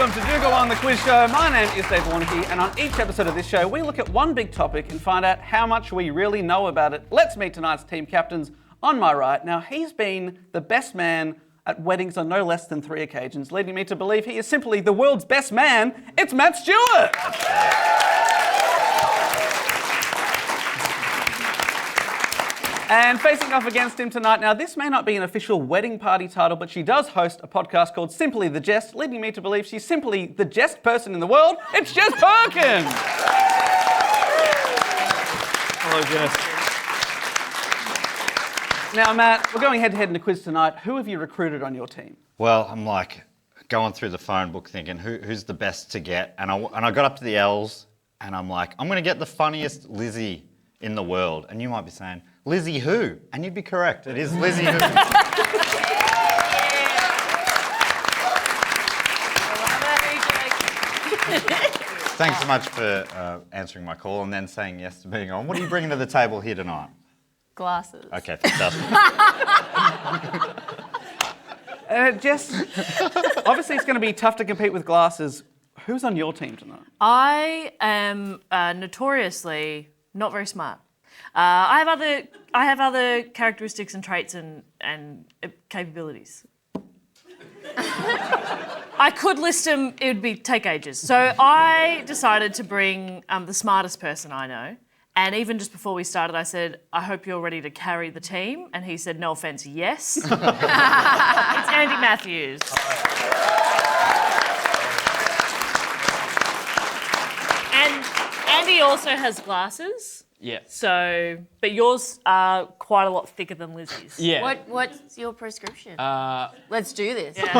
welcome to Do Go On, the quiz show. My name is Dave Warneke, and on each episode of this show, we look at one big topic and find out how much we really know about it. Let's meet tonight's team captains. On my right, now he's been the best man at weddings on no less than 3 occasions, leading me to believe he is simply the world's best man. It's Matt Stewart. And facing off against him tonight, now this may not be an official wedding party title, but she does host a podcast called Simply the Jest, leading me to believe she's simply the jest person in the world. It's Jess Perkins. Hello, Jess. Now, Matt, we're going head-to-head in a quiz tonight. Who have you recruited on your team? Well, I'm like going through the phone book thinking who's the best to get, and I got up to the L's, and I'm like, I'm going to get the funniest Lizzie in the world. And you might be saying, Lizzie who? And you'd be correct. It is Lizzie who. Thanks so much for answering my call and then saying yes to being on. What are you bringing to the table here tonight? Glasses. Okay, fantastic. Jess, obviously it's going to be tough to compete with glasses. Who's on your team tonight? I am notoriously not very smart. I have other characteristics and traits and capabilities. I could list them. It would take ages. So I decided to bring the smartest person I know. And even just before we started, I said, I hope you're ready to carry the team. And he said, no offence, yes. It's Andy Matthews. And Andy also has glasses. Yeah. So, but yours are quite a lot thicker than Lizzie's. Yeah. What's your prescription? Let's do this. Yeah.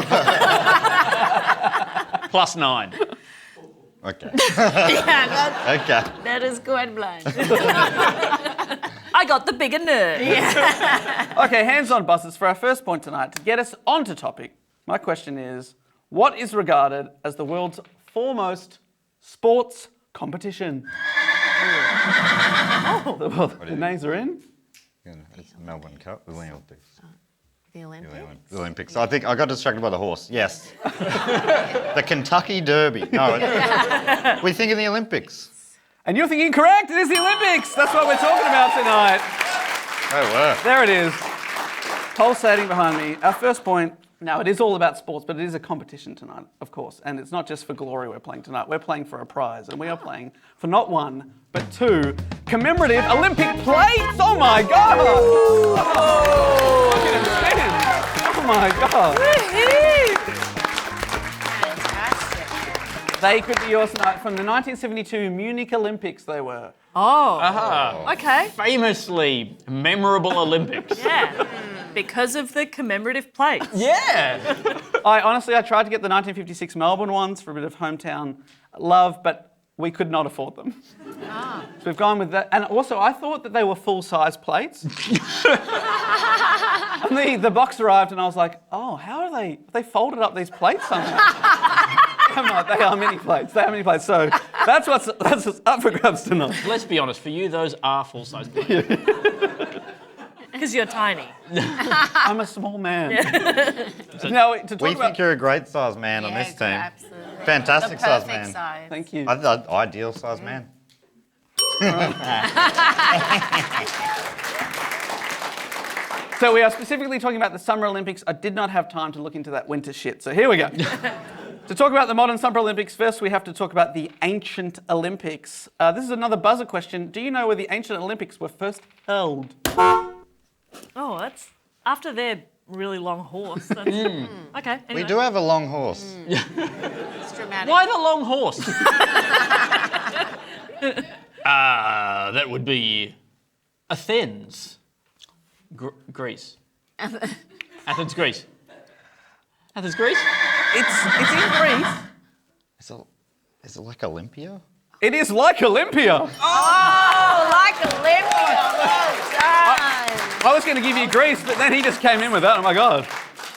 +9. Okay. Okay. Okay. That is quite blind. I got the bigger nerd. Yeah. Okay, hands on buzzers for our first point tonight. To get us onto topic, my question is, what is regarded as the world's foremost sports competition? The names are in. It's the Melbourne Cup, the Olympics. The Olympics? The Olympics. I think I got distracted by the horse. Yes. The Kentucky Derby. No, we think of the Olympics. And you're thinking correct, it is the Olympics. That's what we're talking about tonight. Oh, wow. There it is. Pulsating behind me. Our first point, now it is all about sports, but it is a competition tonight, of course. And it's not just for glory we're playing tonight. We're playing for a prize. And we are playing for not 1, but 2 commemorative Olympic plates. Oh my God. Oh, look at him spin. Oh my God. Fantastic. They could be yours tonight from the 1972 Munich Olympics they were. Oh. Okay. Famously memorable Olympics. Yeah. Because of the commemorative plates. Yeah. I tried to get the 1956 Melbourne ones for a bit of hometown love, but we could not afford them. So we've gone with that. And also, I thought that they were full-size plates. And the box arrived and I was like, oh, how are they? Have they folded up these plates somehow? I'm like, they are mini plates. They are mini plates. So that's what's up for grabs tonight. Let's be honest, for you, those are full-size plates. Because you're tiny. I'm a small man. Now, to talk We about... think you're a great size man on this team. Absolutely. Fantastic The size perfect man. size. Thank you. Ideal size man. So we are specifically talking about the Summer Olympics. I did not have time to look into that winter shit, so here we go. To talk about the modern Summer Olympics, first we have to talk about the ancient Olympics. This is another buzzer question. Do you know where the ancient Olympics were first held? Oh, that's after their really long horse. That's, Okay. Anyway. We do have a long horse. It's dramatic. Why the long horse? That would be Athens. Greece. Athens, Greece. Athens, Greece? It's in Greece. Is it like Olympia? It is like Olympia. Oh, like Olympia. Well done. I was going to give you Greece, but then he just came in with that. Oh my God.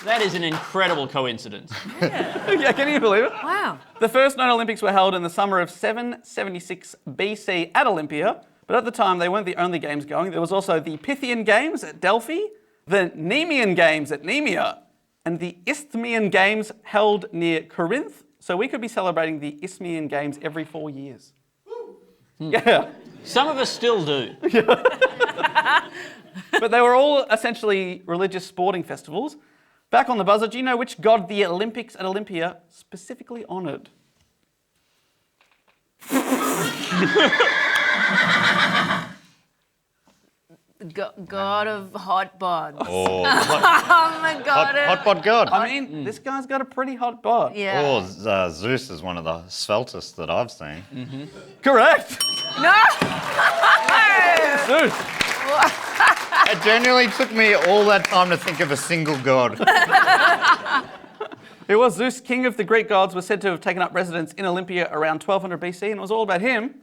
That is an incredible coincidence. Yeah, can you believe it? Wow. The first known Olympics were held in the summer of 776 BC at Olympia, but at the time they weren't the only games going. There was also the Pythian Games at Delphi, the Nemean Games at Nemea, and the Isthmian Games held near Corinth. So we could be celebrating the Isthmian Games every 4 years. Yeah. Some of us still do. But they were all essentially religious sporting festivals. Back on the buzzer, do you know which god the Olympics at Olympia specifically honoured? God of hot bod. Oh, Oh my God. hot bod god. I mean, this guy's got a pretty hot bod. Yeah. Oh, Zeus is one of the sveltest that I've seen. Correct. No. Zeus. It genuinely took me all that time to think of a single god. It was Zeus, king of the Greek gods, was said to have taken up residence in Olympia around 1200 BC, and it was all about him.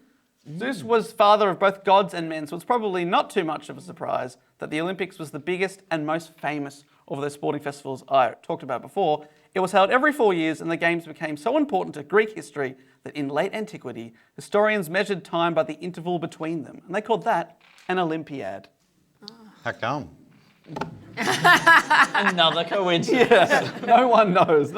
Zeus was father of both gods and men, so it's probably not too much of a surprise that the Olympics was the biggest and most famous of those sporting festivals I talked about before. It was held every 4 years, and the games became so important to Greek history that in late antiquity, historians measured time by the interval between them, and they called that an Olympiad. How come? Another coincidence. Yeah, no one knows.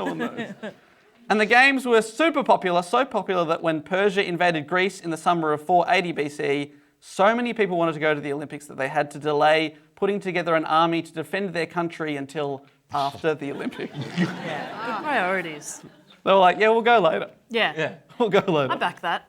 And the games were super popular, so popular that when Persia invaded Greece in the summer of 480 BC, so many people wanted to go to the Olympics that they had to delay putting together an army to defend their country until after the Olympics. Good priorities. They were like, yeah, we'll go later. Yeah. We'll go later. I back that.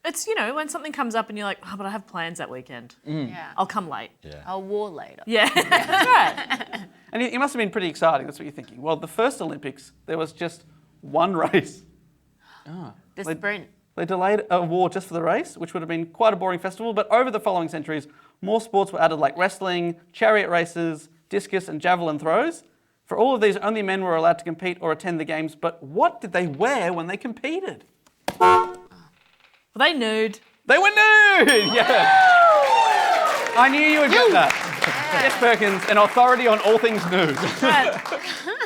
It's, you know, when something comes up and you're like, oh, but I have plans that weekend. Yeah. I'll come late. Yeah. I'll war later. Yeah, that's right. And it must have been pretty exciting, that's what you're thinking. Well, the first Olympics, there was just one race. The sprint. They delayed a war just for the race, which would have been quite a boring festival, but over the following centuries, more sports were added like wrestling, chariot races, discus and javelin throws. For all of these, only men were allowed to compete or attend the games, but what did they wear when they competed? Were they nude? They were nude! Yeah. I knew you would get that. Yes, Perkins, an authority on all things nude. Right.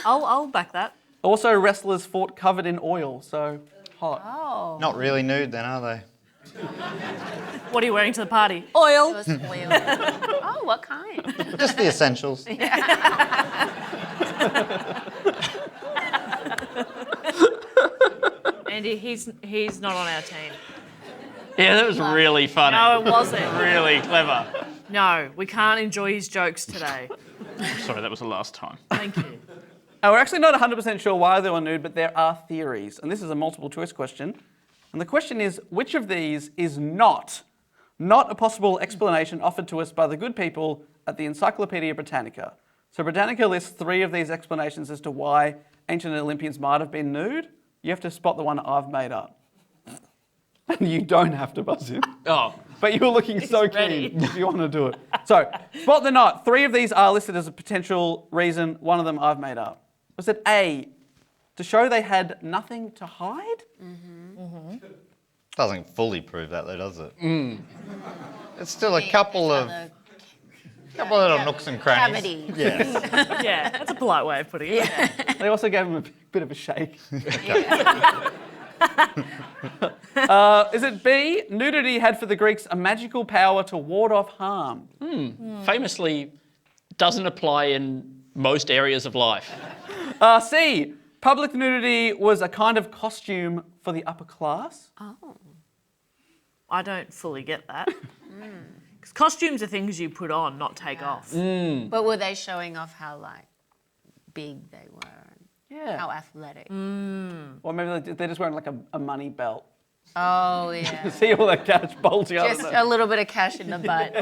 I'll back that. Also, wrestlers fought covered in oil, so hot. Oh. Not really nude then, are they? What are you wearing to the party? Oil. It was oil. Oh, what kind? Just the essentials. Andy, he's not on our team. Yeah, that was really funny. No, it wasn't. Really clever. No, we can't enjoy his jokes today. Sorry, that was the last time. Thank you. We're actually not 100% sure why they were nude, but there are theories. And this is a multiple choice question. And the question is, which of these is not a possible explanation offered to us by the good people at the Encyclopedia Britannica? So Britannica lists 3 of these explanations as to why ancient Olympians might have been nude. You have to spot the one I've made up. And you don't have to buzz in. Oh, But you're looking so ready. keen if you want to do it. So, spot the knot. 3 of these are listed as a potential reason. One of them I've made up. Was it A, to show they had nothing to hide? Doesn't fully prove that though, does it? It's still a couple of little nooks and crannies. Cavity. Yes. Yeah, that's a polite way of putting it. Yeah. They also gave him a bit of a shake. Is it B, nudity had for the Greeks a magical power to ward off harm? famously doesn't apply in most areas of life. C, public nudity was a kind of costume for the upper class? Oh. I don't fully get that. Because costumes are things you put on, not take off. But were they showing off how big they were? Yeah. How athletic? Or maybe they're just wearing like a money belt. Oh yeah. See all that cash bulging out of Just them. a little bit of cash in the butt.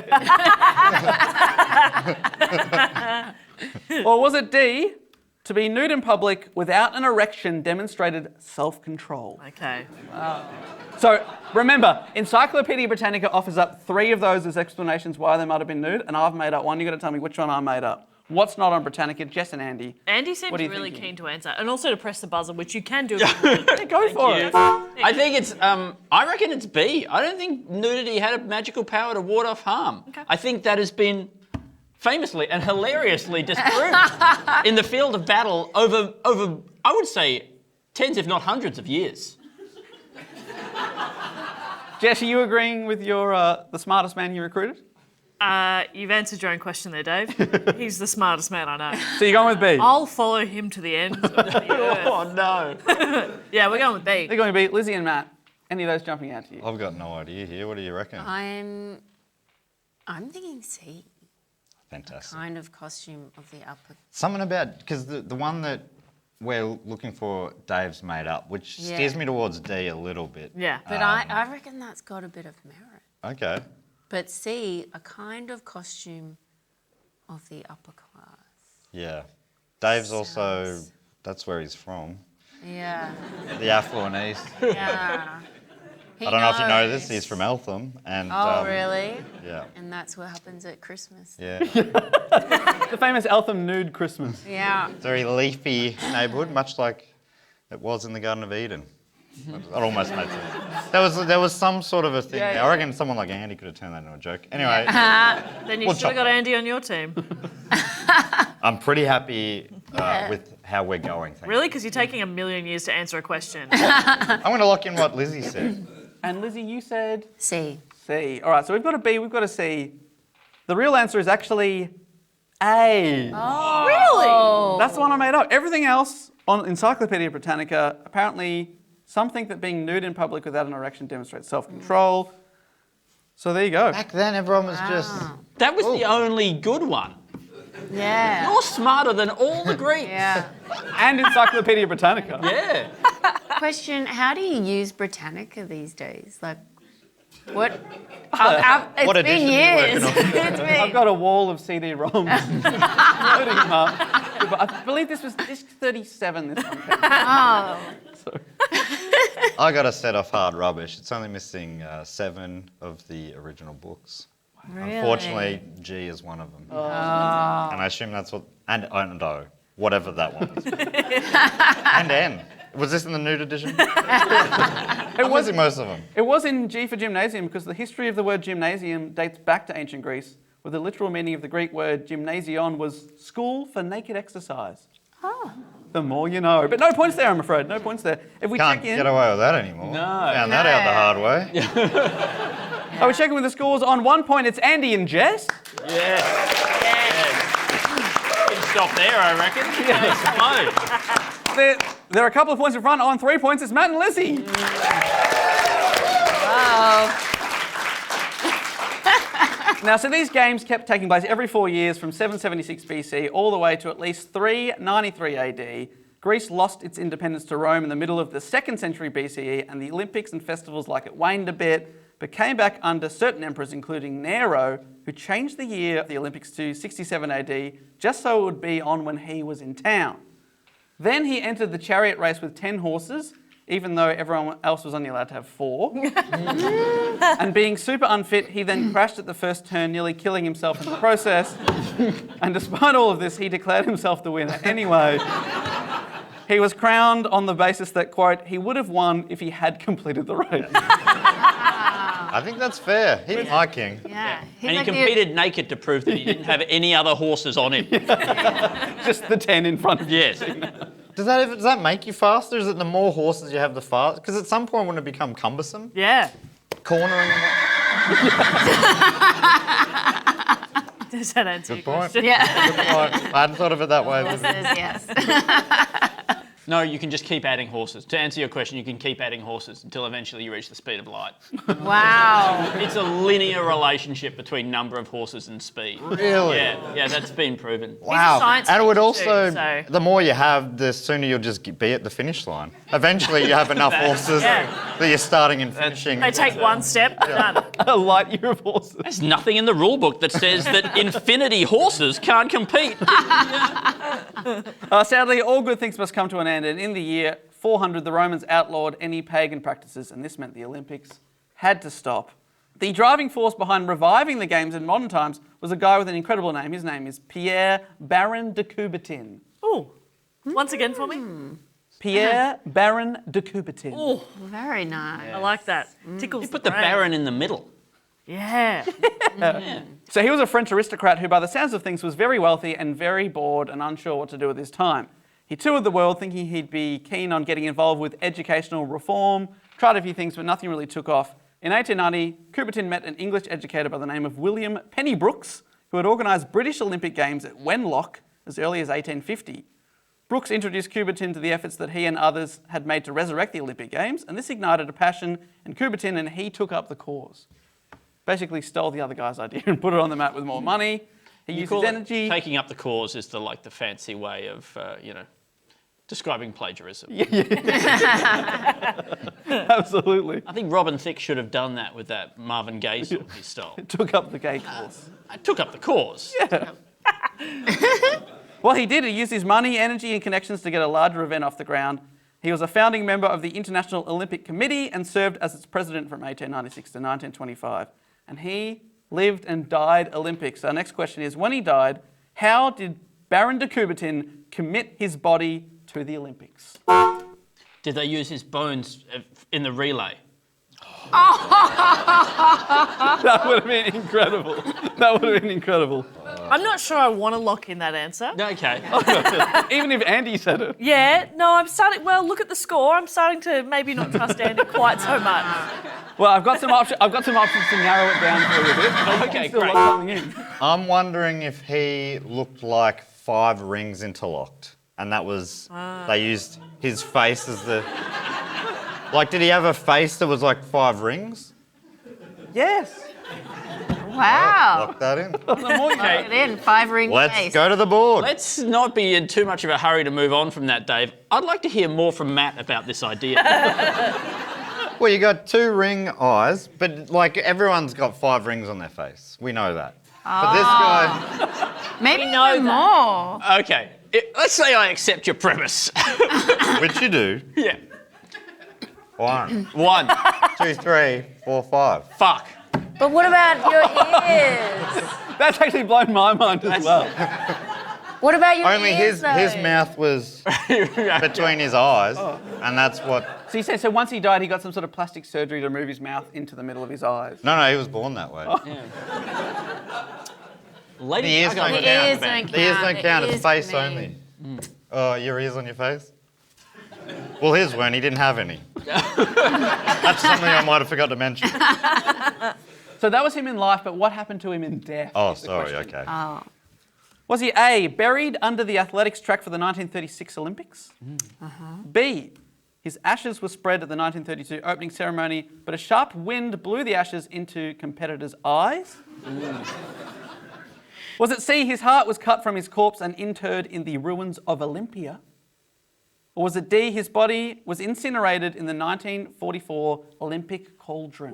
Or was it D, to be nude in public without an erection demonstrated self-control? Okay. So remember, Encyclopedia Britannica offers up 3 of those as explanations why they might have been nude, and I've made up one. You've got to tell me which one I made up. What's not on Britannica? Jess and Andy. Andy seems What are you really thinking? keen to answer, and also to press the buzzer, which you can do. Yeah, go for it. I think it's, I reckon it's B. I don't think nudity had a magical power to ward off harm. Okay. I think that has been famously and hilariously disproved in the field of battle over, I would say, tens if not hundreds of years. Jess, are you agreeing with your the smartest man you recruited? You've answered your own question there, Dave. He's the smartest man I know. So you're going with B? I'll follow him to the end of the earth. Oh no. Yeah, we're going with B. They're going to be Lizzie and Matt. Any of those jumping out to you? I've got no idea here. What do you reckon? I'm thinking C. Fantastic. Kind of costume of the upper. Something about, because the one that we're looking for, Dave's made up, which steers me towards D a little bit. Yeah. But I reckon that's got a bit of merit. Okay. But C, a kind of costume of the upper class. Yeah. Dave's also, Sounds- that's where he's from. Yeah. The affluent East. Yeah. I don't know if you know this, he's from Eltham. And, Oh, really? Yeah. And that's what happens at Christmas. Yeah. The famous Eltham Nude Christmas. Yeah. Very leafy neighbourhood, much like it was in the Garden of Eden. It almost made sense. There was some sort of a thing there. I reckon someone like Andy could have turned that into a joke. Anyway, Then you We'll should have chop got Andy on your team. I'm pretty happy with how we're going. Thank Really? Because you're taking a million years to answer a question. you. I'm going to lock in what Lizzie said. And Lizzie, you said C. C. All right, so we've got a B, we've got a C. The real answer is actually A. Oh. Really? That's the one I made up. Everything else on Encyclopedia Britannica, apparently some think that being nude in public without an erection demonstrates self-control. So there you go. Back then, everyone was just... That was the only good one. Yeah. You're smarter than all the Greeks. Yeah. And Encyclopedia Britannica. Yeah. Question, how do you use Britannica these days? Like, what? It's What been edition are you years. working on? It's been... I've got a wall of CD-ROMs loading them up. But I believe this was disc 37 this one. Oh. So, I got a set of hard rubbish. It's only missing 7 of the original books. Really? Unfortunately, G is one of them. And I assume that's what... And O, whatever that one was. And N. Was this in the nude edition? I'm missing most of them. it was in G for gymnasium because the history of the word gymnasium dates back to ancient Greece, where the literal meaning of the Greek word gymnasion was school for naked exercise. Oh. The more you know. But no points there, I'm afraid. No points there. If we Can't check in, get away with that anymore. No. Found that out the hard way. are we checking with the scores? On 1 point, it's Andy and Jess. Yes. Can stop there, I reckon. Yeah. There are a couple of points in front. On 3 points, it's Matt and Lizzie. Wow. Now, so these games kept taking place every 4 years from 776 BC all the way to at least 393 AD. Greece lost its independence to Rome in the middle of the 2nd century BCE, and the Olympics and festivals like it waned a bit, but came back under certain emperors, including Nero, who changed the year of the Olympics to 67 AD, just so it would be on when he was in town. Then he entered the chariot race with 10 horses, even though everyone else was only allowed to have 4. And being super unfit, he then crashed at the first turn, nearly killing himself in the process. And despite all of this, he declared himself the winner anyway. He was crowned on the basis that, quote, he would have won if he had completed the race. I think that's fair. He's my king. Yeah. And he competed naked to prove that he didn't have any other horses on him. Just the 10 in front of you. Yes. Does that make you faster? Is it the more horses you have, the faster? Because at some point, wouldn't it become cumbersome? Yeah. Cornering them. Does that answer Good your point. question? Yeah. Good point. I hadn't thought of it that way. This is yes. No, you can just keep adding horses. To answer your question, you can keep adding horses until eventually you reach the speed of light. Wow. It's a linear relationship between number of horses and speed. Really? Yeah, that's been proven. Wow. science And it would teacher also, too, so- the more you have, the sooner you'll just be at the finish line. Eventually, you have enough horses that you're starting and finishing. They take one step, done. A light year of horses. There's nothing in the rule book that says that infinity horses can't compete. Sadly, all good things must come to an end, and in the year 400, the Romans outlawed any pagan practices, and this meant the Olympics had to stop. The driving force behind reviving the games in modern times was a guy with an incredible name. His name is Pierre Baron de Coubertin. Ooh. Once again for me. Pierre Baron de Coubertin. Oh, Very nice. I like that. Tickles You put the brain. baron in the middle. Yeah. So he was a French aristocrat who, by the sounds of things, was very wealthy and very bored and unsure what to do with his time. He toured the world thinking he'd be keen on getting involved with educational reform, tried a few things, but nothing really took off. In 1890, Coubertin met an English educator by the name of William Pennybrooks, who had organised British Olympic Games at Wenlock as early as 1850. Brooks introduced Coubertin to the efforts that he and others had made to resurrect the Olympic Games, and this ignited a passion in Coubertin, and he took up the cause. Basically stole the other guy's idea and put it on the map with more money. He used his energy. Taking up the cause is the fancy way of describing plagiarism. Absolutely. I think Robin Thicke should have done that with that Marvin Gaye song he stole. Took up the gay cause. I took up the cause. Yeah. Well, he did. He used his money, energy, and connections to get a larger event off the ground. He was a founding member of the International Olympic Committee and served as its president from 1896 to 1925. And he lived and died Olympics. Our next question is, when he died, how did Baron de Coubertin commit his body to the Olympics? Did they use his bones in the relay? That would have been incredible. That would have been incredible. I'm not sure I want to lock in that answer. Okay. Even if Andy said it. Yeah, no, I'm starting. Well, look at the score. I'm starting to maybe not trust Andy quite so much. Well, I've got some options to narrow it down for you a bit. Okay, Still great. lock something in. I'm wondering if he looked like 5 rings interlocked, and that was they used his face as the. Like, did he have a face that was like 5 rings? Yes. Wow. Lock that in. The more you know. Get in, 5-ring Let's face. go to the board. Let's not be in too much of a hurry to move on from that, Dave. I'd like to hear more from Matt about this idea. Well, you got 2 ring eyes, but like everyone's got 5 rings on their face. We know that. But this guy, Maybe We know even that. more. Okay, let's say I accept your premise. which you do. Yeah. 1, 1. 2, 3, 4, 5. Fuck. But what about your ears? That's actually blown my mind as well. What about your Only ears, his though? mouth was between his eyes, and that's what. So you said, so once he died, he got some sort of plastic surgery to move his mouth into the middle of his eyes. No, he was born that way. Lady The ears Gaga don't was The count. ears the band. don't The ears count. don't The count. It's ears face for me. only. Oh, your ears on your face? Well, his weren't. He didn't have any. That's something I might have forgot to mention. So that was him in life, but what happened to him in death? Oh, is the sorry. question. Okay. Oh. Was he A, buried under the athletics track for the 1936 Olympics? B, his ashes were spread at the 1932 opening ceremony, but a sharp wind blew the ashes into competitors' eyes? Was it C, his heart was cut from his corpse and interred in the ruins of Olympia? Or was it D, his body was incinerated in the 1944 Olympic cauldron?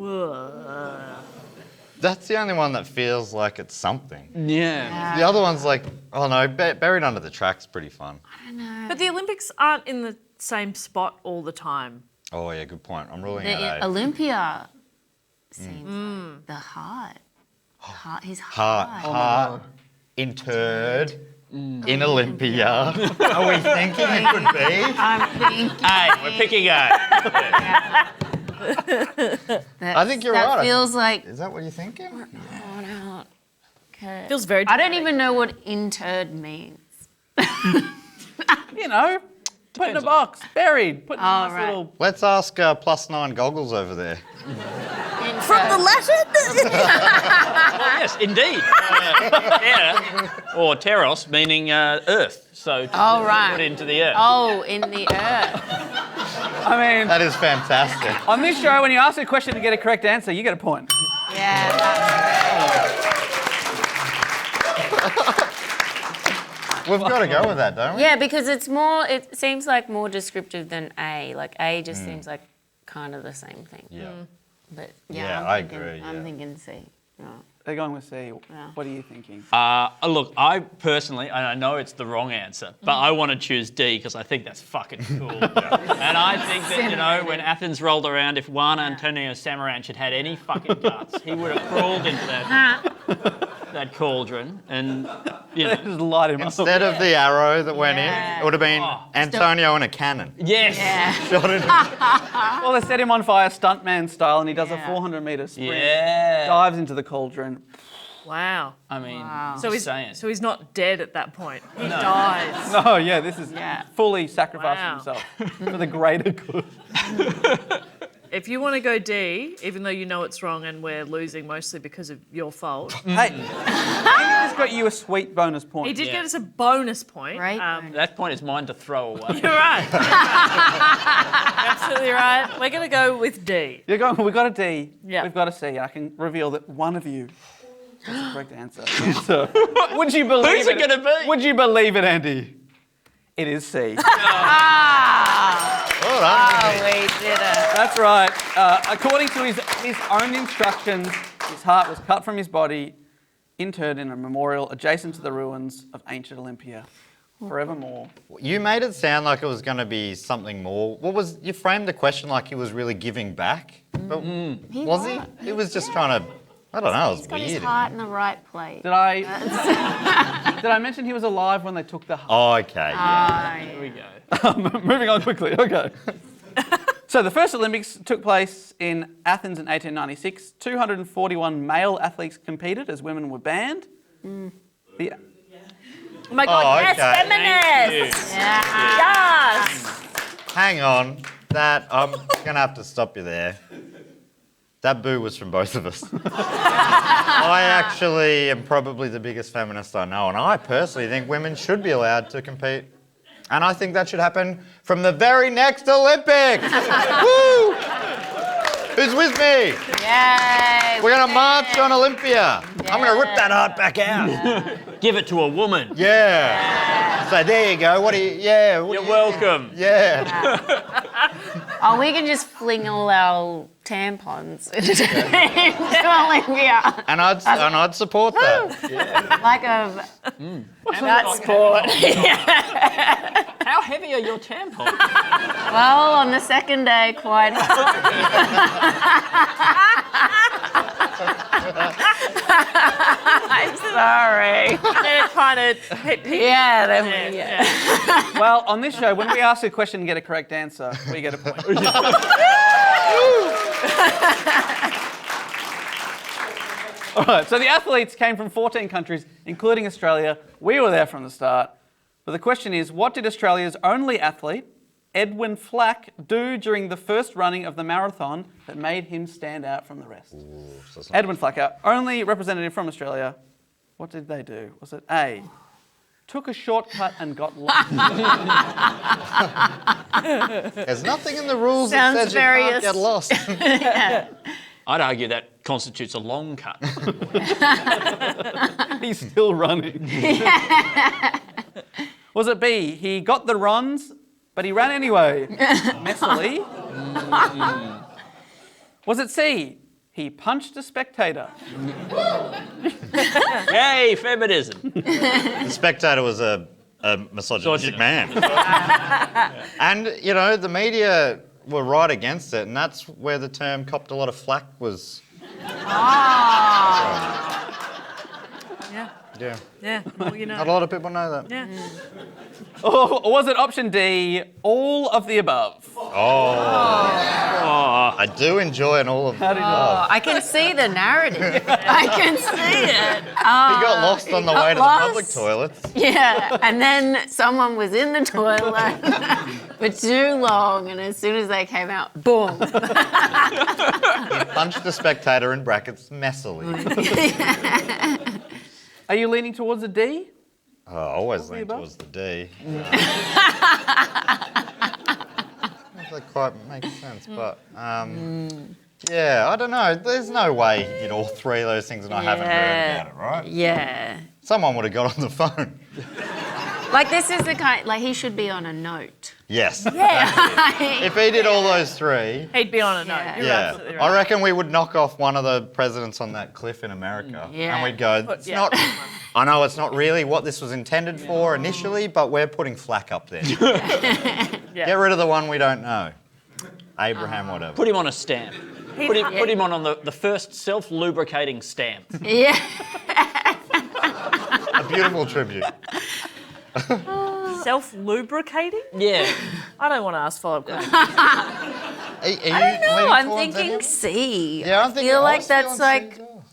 That's the only one that feels like it's something. Yeah. The other one's like, oh no, buried under the track's pretty fun. But the Olympics aren't in the same spot all the time. Oh yeah, good point. I'm ruling out The A. Olympia seems like the heart. His heart. Heart interred in Olympia. Are we thinking it could be? I'm thinking. Hey, we're picking A. I think you're that right. feels like. Is that what you're thinking? Okay. Feels very. I don't even know what interred means. You know, put in a box, buried, put in a nice right. little... Let's ask +9 goggles over there. From the Latin? Well, yes, indeed. Terra, or teros, meaning earth. So to right. put into the earth. Oh, in the earth. I mean, That is fantastic. on this show, when you ask a question to get a correct answer, you get a point. Yeah. We've got to go with that, don't we? Yeah, because it's more. It seems like more descriptive than A. Like A just seems like kind of the same thing. Yeah. But Yeah, I'm I thinking, agree, I'm yeah. thinking C. No. They're going with C. What are you thinking? Look, I personally, and I know it's the wrong answer, but I want to choose D because I think that's fucking cool. And I think that, you know, when Athens rolled around, if Juan Antonio Samaranch had had any fucking guts, he would have crawled into that cauldron and, you know. Just light him up. Instead of the arrow that went in, Yeah. it would have been Antonio and a cannon. Yes. Shot it. Well, they set him on fire stuntman style and he does a 400-metre sprint. Yeah. Dives into the cauldron. Wow. I mean, So he's saying. so he's not dead at that point. He dies. Oh, yeah, this is Yeah. fully sacrificing Wow. himself for the greater good. If you want to go D, even though you know it's wrong and we're losing mostly because of your fault, Hey, he just got you a sweet bonus point. he did get us a bonus point. Right. That point is mine to throw away. You're right. Absolutely right. We're going to go with D. You're going, we've got a D. Yeah. We've got a C. I can reveal that one of you has the correct answer. Would you believe Who's it gonna be? Would you believe it, Andy? It is C. Well done. We did it. That's right. According to his own instructions, his heart was cut from his body, interred in a memorial adjacent to the ruins of ancient Olympia, forevermore. You made it sound like it was going to be something more. You framed the question like he was really giving back. But was he? He was just trying to, I don't know, it was He's got his weird. heart in the right place. Did I mention he was alive when they took the heart? Oh, okay, yeah. Here we go. Moving on quickly, okay. So the first Olympics took place in Athens in 1896. 241 male athletes competed as women were banned. The, Oh my God, Oh, yes, okay. feminists! Yes! Hang on. I'm going to have to stop you there. That boo was from both of us. I actually am probably the biggest feminist I know, and I personally think women should be allowed to compete. And I think that should happen from the very next Olympics. Woo! Who's with me? Yay! We're going to march on Olympia. I'm going to rip that heart back out. Give it to a woman. Yeah. So there you go. You're welcome. Yeah. Oh, we can just fling all our tampons into Olympia. And I'd support that. Like that sport. How heavy are your tampons? Well, on the second day, quite I'm sorry. They're kind of Yeah, well, on this show, when we ask a question and get a correct answer, we get a point. All right, so the athletes came from 14 countries, including Australia. We were there from the start. But the question is, what did Australia's only athlete, Edwin Flack, do during the first running of the marathon that made him stand out from the rest? Edwin Flack, our only representative from Australia. What did they do? Was it A, took a shortcut and got lost? There's nothing in the rules Sounds that says you very can't get lost. I'd argue that constitutes a long cut. He's still running. Was it B, he got the runs, but he ran anyway, messily? Was it C, he punched a spectator? Yay, feminism. The spectator was a misogynistic man. And, you know, the media were right against it, and that's where the term copped a lot of flack was. Yeah. Yeah. Yeah. Well, you Not a know. lot of people know that. Yeah. Or was it option D, all of the above? I do enjoy an all of How did you know? love. I can see the narrative. I can see it. He got lost on the way to the public lost. toilets. Yeah, and then someone was in the toilet for too long, and as soon as they came out, boom. He punched the spectator in brackets messily. Are you leaning towards a D? Oh, I always lean above? towards the D. That quite makes sense, but yeah, I don't know. There's no way he did all three of those things and I haven't heard about it, right? Yeah. Someone would have got on the phone. Like, this is the kind, like, he should be on a note. Yes. Yeah. If he did all those three, He'd be on a note. You're yeah, absolutely right. I reckon we would knock off one of the presidents on that cliff in America. Yeah. And we'd go, it's Yeah. not, I know it's not really what this was intended for initially, but we're putting flack up there. Get rid of the one we don't know. Abraham, whatever. Put him on a stamp. Put him on the first self-lubricating stamp. Yeah. A beautiful tribute. Self-lubricating? Yeah. I don't want to ask follow-up questions. No, No, I'm thinking C. Yeah, I'm I thinking, feel I like was that's feeling like, C as well.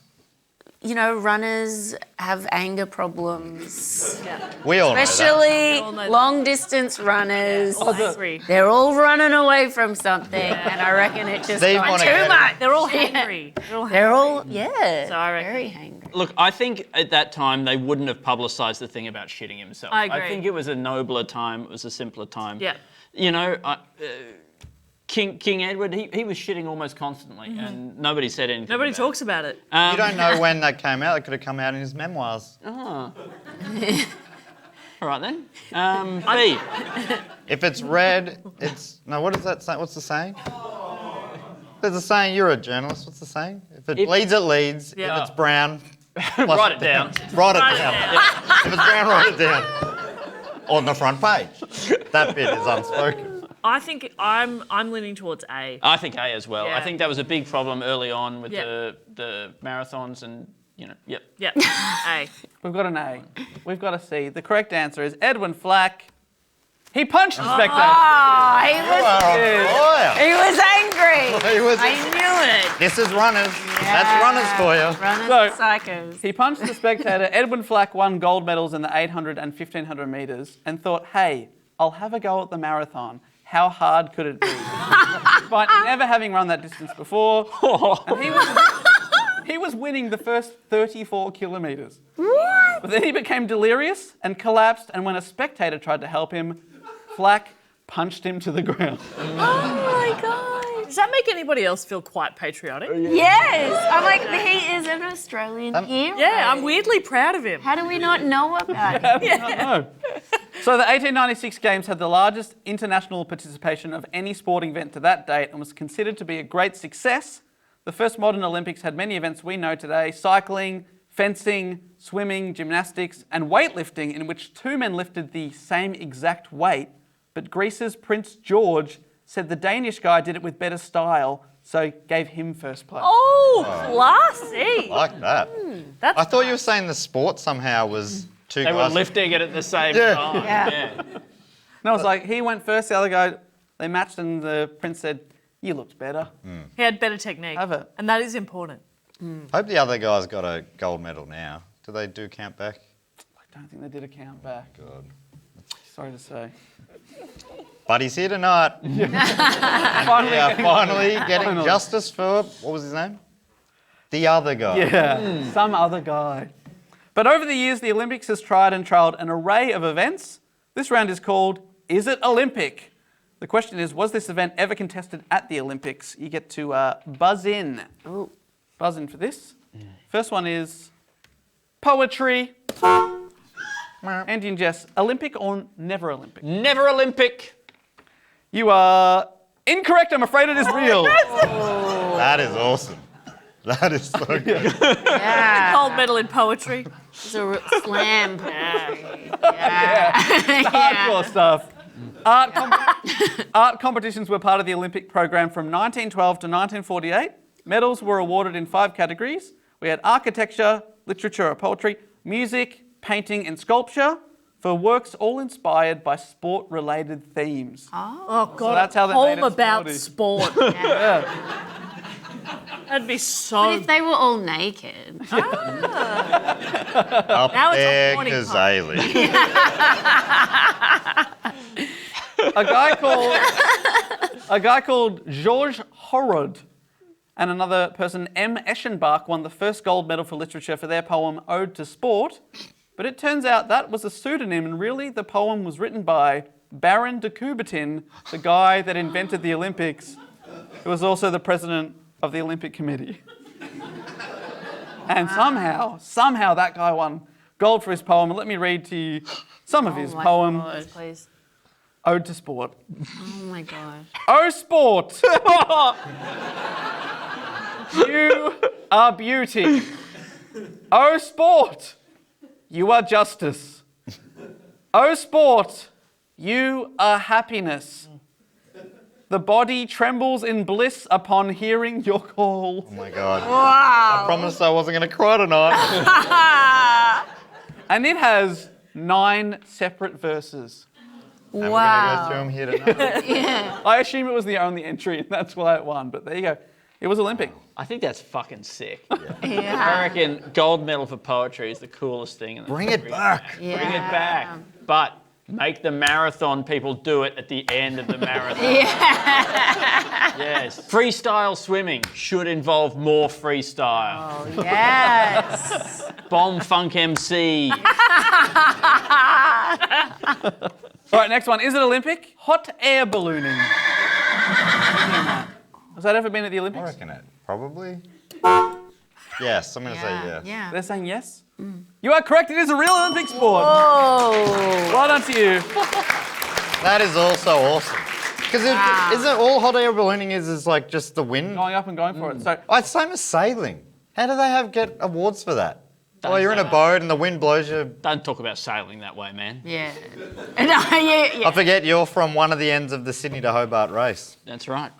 runners have anger problems, We all know that. especially all know that. long distance runners. All angry. They're all running away from something, and I reckon it just They got wanna too get it. much. They're all hangry. They're all, yeah, So I reckon- very hangry. Look, I think at that time they wouldn't have publicised the thing about shitting himself. I agree. think it was a nobler time. It was a simpler time. Yeah. King Edward, he was shitting almost constantly, and nobody said anything. Nobody about talks about it. You don't know when that came out. It could have come out in his memoirs. All right then. B. If it's red, it's... No, what does that say? What's the saying? There's a saying. You're a journalist. What's the saying? If it bleeds, it leads. Yeah. If it's brown... Write it down. Write it down. If it's brown, write it down. On the front page. That bit is unspoken. I think I'm leaning towards A. I think A as well. Yeah. I think that was a big problem early on with Yeah. the marathons and, yep. Yeah, A. We've got an A. We've got a C. The correct answer is Edwin Flack. He punched the spectator. Oh, he Oh, was angry. He was- I knew it. This is runners. That's runners for you. Runners So- and psychos. He punched the spectator. Edwin Flack won gold medals in the 800 and 1500 metres and thought, hey, I'll have a go at the marathon. How hard could it be? Despite never having run that distance before. And he was winning the first 34 kilometres. What? But then he became delirious and collapsed, and when a spectator tried to help him, Flack punched him to the ground. Oh my god. Does that make anybody else feel quite patriotic? Yes. I'm like, he is an Australian hero. Yeah, I'm weirdly proud of him. How do we not know about him? No. So the 1896 Games had the largest international participation of any sporting event to that date and was considered to be a great success. The first modern Olympics had many events we know today: cycling, fencing, swimming, gymnastics, and weightlifting, in which two men lifted the same exact weight, but Greece's Prince George said the Danish guy did it with better style, so gave him first place. Oh, classy. I like that. That's I thought you were saying the sport somehow was two They were guys. lifting it at the same Yeah. time. Yeah. And I was like, he went first, the other guy, they matched, and the prince said, you looked better. He had better technique. Have it. And that is important. Hope the other guys got a gold medal now. Do they do count back? I don't think they did a count back. God. Sorry to say. But he's here tonight. Finally, Yeah, finally getting Finally. justice for, what was his name? The other guy. yeah, some other guy. But over the years, the Olympics has tried and trialled an array of events. This round is called Is It Olympic? The question is, was this event ever contested at the Olympics? You get to buzz in. Ooh. Buzz in for this. First one is poetry. Andy and Jess, Olympic or never Olympic? Never Olympic. You are incorrect. I'm afraid it is real. That is awesome. That is so good. Yeah. Gold medal in poetry. It's a slam poetry. Hardcore stuff. Art competitions were part of the Olympic program from 1912 to 1948. Medals were awarded in 5 categories. We had architecture, literature or poetry, music, painting and sculpture for works all inspired by sport-related themes. Oh, God. So that's how they made Poem it about sporty. sport. Yeah. That'd be But so... if they were all naked. Up Now it's a there, horny pub. Kazali. A guy called Georges Horod and another person, M. Eschenbach, won the first gold medal for literature for their poem Ode to Sport. But it turns out that was a pseudonym, and really the poem was written by Baron de Coubertin, the guy that invented the Olympics, who was also the president of the Olympic Committee. And somehow that guy won gold for his poem. And let me read to you some of his Oh my poem, God, please. Ode to Sport. Oh my God. Oh, sport! You are beauty. Oh, sport! You are justice. Oh, sport! You are happiness. The body trembles in bliss upon hearing your call. Oh my God. Wow. I promised I wasn't going to cry tonight. And it has 9 separate verses. And we're going to go Wow. through them here tonight. Yeah. I assume it was the only entry, and that's why it won, but there you go. It was Olympic. I think that's fucking sick. I Yeah. reckon gold medal for poetry is the coolest thing. In the Bring it back. Yeah. Bring it back. But make the marathon people do it at the end of the marathon. Yes. Freestyle swimming should involve more freestyle. Oh, yes. Bomb funk MC. All right, next one. Is it Olympic? Hot air ballooning. Has that ever been at the I Olympics? reckon it. Probably. Yes, I'm going to say yes. Yeah. They're saying yes? You are correct. It is a real Olympic sport. Oh. Well done to you. That is also awesome. Because isn't all hot air ballooning is like just the wind? Going up and going for it. So Oh, it's same as sailing. How do they get awards for that? Don't Oh, you're in a say boat and the wind blows you. Don't talk about sailing that way, man. Yeah. No, yeah. I forget you're from one of the ends of the Sydney to Hobart race. That's right.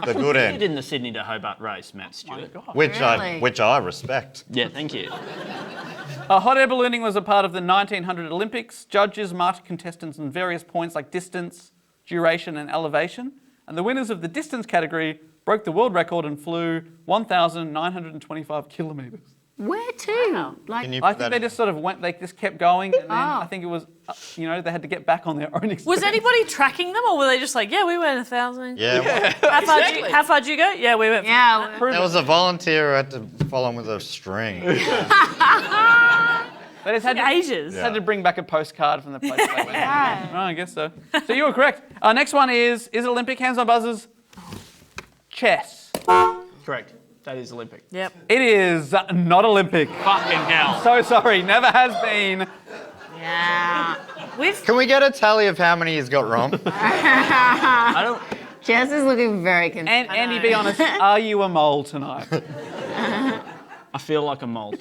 The good Did end. in the Sydney to Hobart race, Matt Stewart. Which Really? I respect. Yeah, thank you. hot air ballooning was a part of the 1900 Olympics. Judges marked contestants on various points like distance, duration, and elevation. And the winners of the distance category broke the world record and flew 1,925 kilometres. Where to? Like, Can you I put think that they just sort of went, they just kept going, and then I think it was, they had to get back on their own experience. Was anybody tracking them, or were they just like, yeah, we went 1,000? Yeah. Well, How far did you go? Yeah, we went. yeah. there was a volunteer who had to follow him with a string. They just had to, Ages. had to bring back a postcard from the place they went. Oh, I guess so. So you were correct. Next one is it Olympic? Hands on buzzers. Chess. Correct. That is Olympic. Yep. It is not Olympic. Fucking hell. So sorry, never has been. Yeah. Can we get a tally of how many he's got wrong? I don't. Jess is looking very confused. And Andy, be honest, are you a mole tonight? I feel like a mole.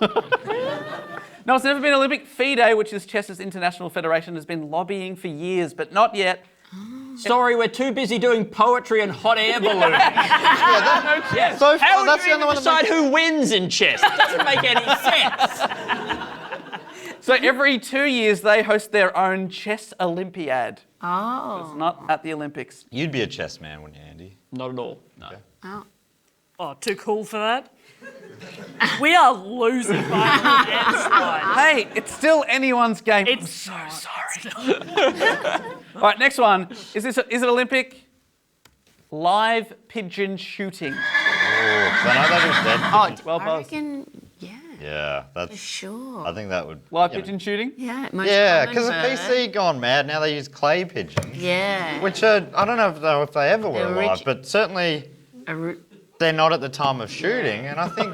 No, it's never been Olympic. FIDE, which is Chess's international federation, has been lobbying for years, but not yet. Sorry, we're too busy doing poetry and hot air ballooning. Chess. So How would that's you the only even one that decide who wins in chess? It doesn't make any sense. So every 2 years, they host their own chess Olympiad. Oh. It's not at the Olympics. You'd be a chess man, wouldn't you, Andy? Not at all. No. Oh. Oh, too cool for that. We are losing by a landslide. Hey, it's still anyone's game. It's so sorry. All right, next one. Is it Olympic? Live pigeon shooting. Oh, 'cause I know that is dead. Well I buzzed. reckon, yeah, Yeah, that's. sure. I think that would. Live you know. pigeon shooting? Yeah, most Yeah, common because the bird. PC gone mad. Now they use clay pigeons, Yeah. which are I don't know if they ever were They're alive, rich- but certainly they're not at the time of shooting. And I think,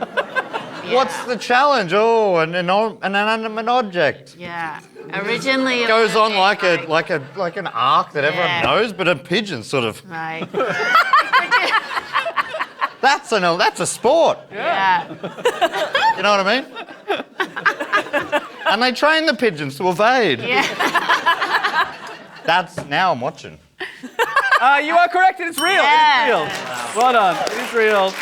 what's the challenge? Oh, an inanimate object. Yeah. Originally it Goes was on like an arc that everyone Yeah. knows, but a pigeon sort of. Right. That's a sport. Yeah. You know what I mean? And they train the pigeons to evade. Yeah. Now I'm watching. You are correct. It's real. Yeah. It is real. Well done. It is real.